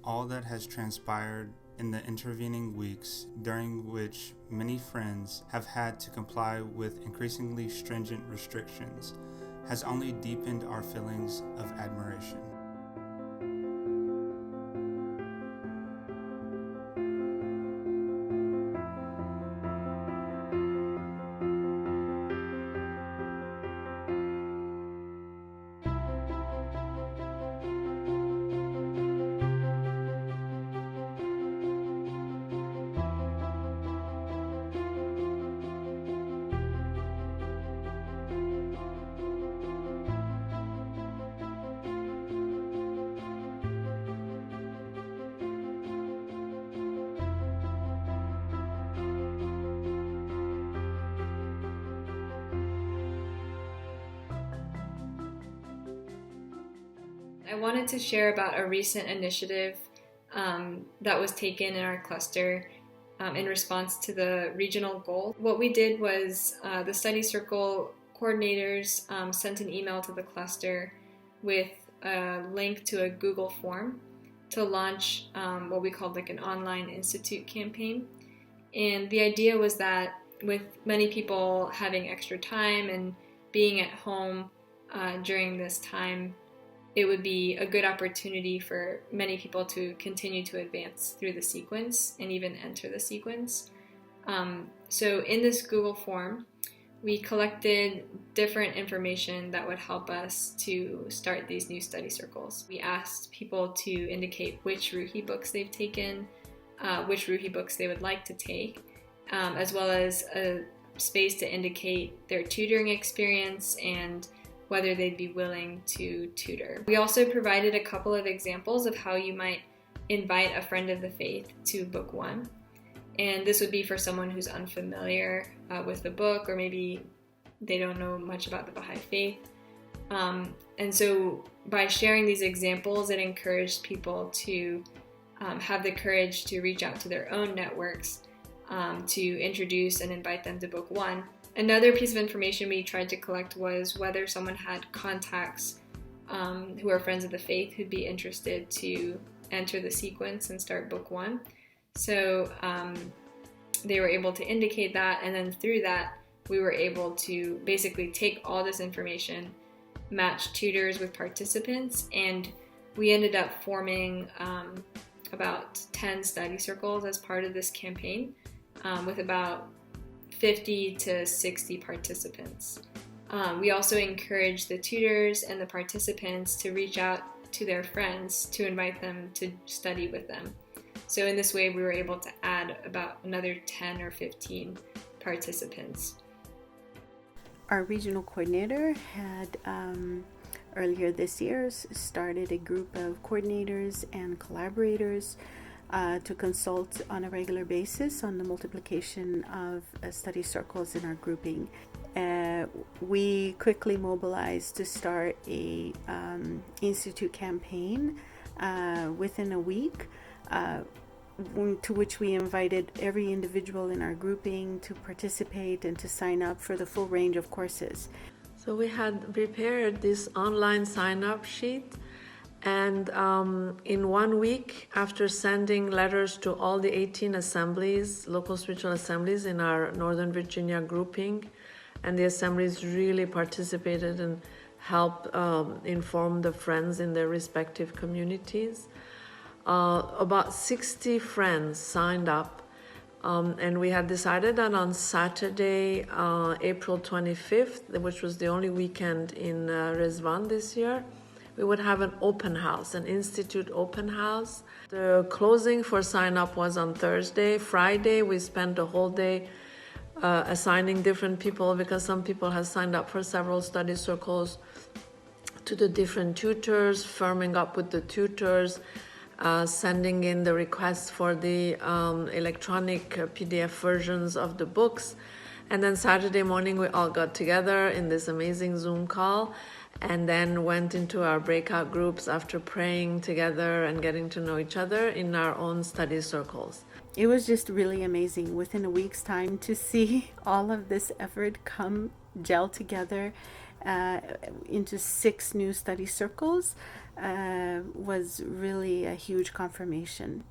all that has transpired in the intervening weeks, during which many friends have had to comply with increasingly stringent restrictions, has only deepened our feelings of admiration. I wanted to share about a recent initiative that was taken in our cluster in response to the regional goal. What we did was the study circle coordinators sent an email to the cluster with a link to a Google form to launch what we called like an online institute campaign. And the idea was that with many people having extra time and being at home during this time, it would be a good opportunity for many people to continue to advance through the sequence and even enter the sequence. So in this Google form, we collected different information that would help us to start these new study circles. We asked people to indicate which Ruhi books they've taken, which Ruhi books they would like to take, as well as a space to indicate their tutoring experience and whether they'd be willing to tutor. We also provided a couple of examples of how you might invite a friend of the faith to book one. And this would be for someone who's unfamiliar with the book, or maybe they don't know much about the Baha'i Faith. And so by sharing these examples, it encouraged people to have the courage to reach out to their own networks to introduce and invite them to book one. Another piece of information we tried to collect was whether someone had contacts who are friends of the faith who'd be interested to enter the sequence and start book one. So they were able to indicate that, and then through that we were able to basically take all this information, match tutors with participants, and we ended up forming about 10 study circles as part of this campaign with about 50 to 60 participants. We also encourage the tutors and the participants to reach out to their friends to invite them to study with them. So in this way, we were able to add about another 10 or 15 participants. Our regional coordinator had earlier this year started a group of coordinators and collaborators to consult on a regular basis on the multiplication of study circles in our grouping. We quickly mobilized to start a institute campaign within a week, to which we invited every individual in our grouping to participate and to sign up for the full range of courses. So we had prepared this online sign-up sheet, and in 1 week, after sending letters to all the 18 assemblies, local spiritual assemblies in our Northern Virginia grouping, and the assemblies really participated and helped inform the friends in their respective communities. About 60 friends signed up, and we had decided that on Saturday, April 25th, which was the only weekend in Ridvan this year, we would have an open house, an institute open house. The closing for sign up was on Thursday. Friday, we spent the whole day assigning different people, because some people have signed up for several study circles, to the different tutors, firming up with the tutors, sending in the requests for the electronic PDF versions of the books. And then Saturday morning, we all got together in this amazing Zoom call, and then went into our breakout groups after praying together and getting to know each other in our own study circles. It was just really amazing within a week's time to see all of this effort gel together into 6 new study circles. was really a huge confirmation.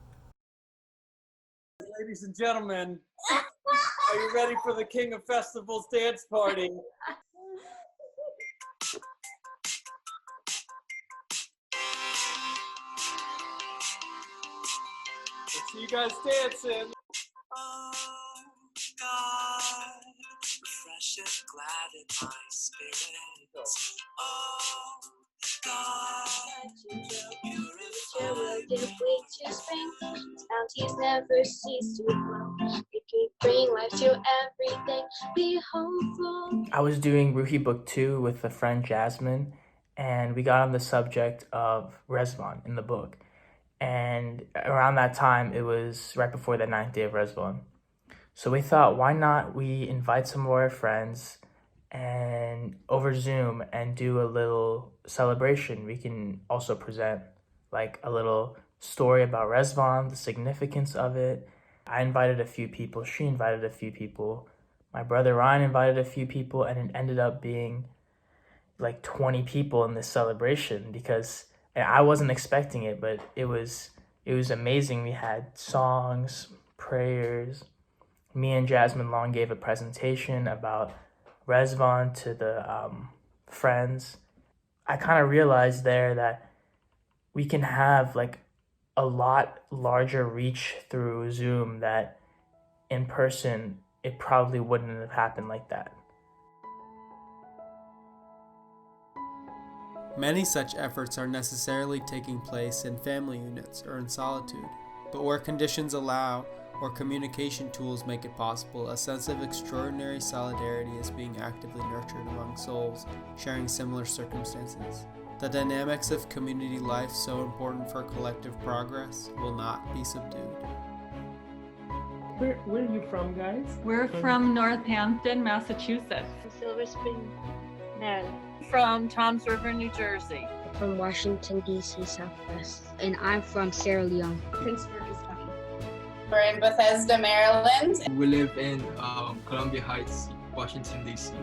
Ladies and gentlemen, are you ready for the King of Festivals dance party? Let's see you guys dancing. Oh, God, refresh and gladden my spirits. Oh, God, Nature will give way to spring. Its bounties never cease to flow. It can bring life to everything. Be hopeful. I was doing Ruhi Book 2 with a friend Jasmine, and we got on the subject of Ridvan in the book. And around that time, it was right before the 9th day of Ridvan. So we thought, why not we invite some of our friends and over Zoom and do a little celebration. We can also present like a little story about Ridvan, the significance of it. I invited a few people, she invited a few people, my brother Ryan invited a few people, and it ended up being like 20 people in this celebration and I wasn't expecting it, but it was amazing. We had songs, prayers. Me and Jasmine Long gave a presentation about Ridvan to the friends. I kind of realized there that we can have like a lot larger reach through Zoom that in person it probably wouldn't have happened like that. Many such efforts are necessarily taking place in family units or in solitude, but where conditions allow or communication tools make it possible, a sense of extraordinary solidarity is being actively nurtured among souls sharing similar circumstances. The dynamics of community life, so important for collective progress, will not be subdued. Where are you from, guys? We're from Northampton, Massachusetts. Silver Spring, Maryland. From Toms River, New Jersey. From Washington, D.C., Southwest. And I'm from Sierra Leone. Pittsburgh, Kentucky. We're in Bethesda, Maryland. We live in Columbia Heights, Washington, D.C.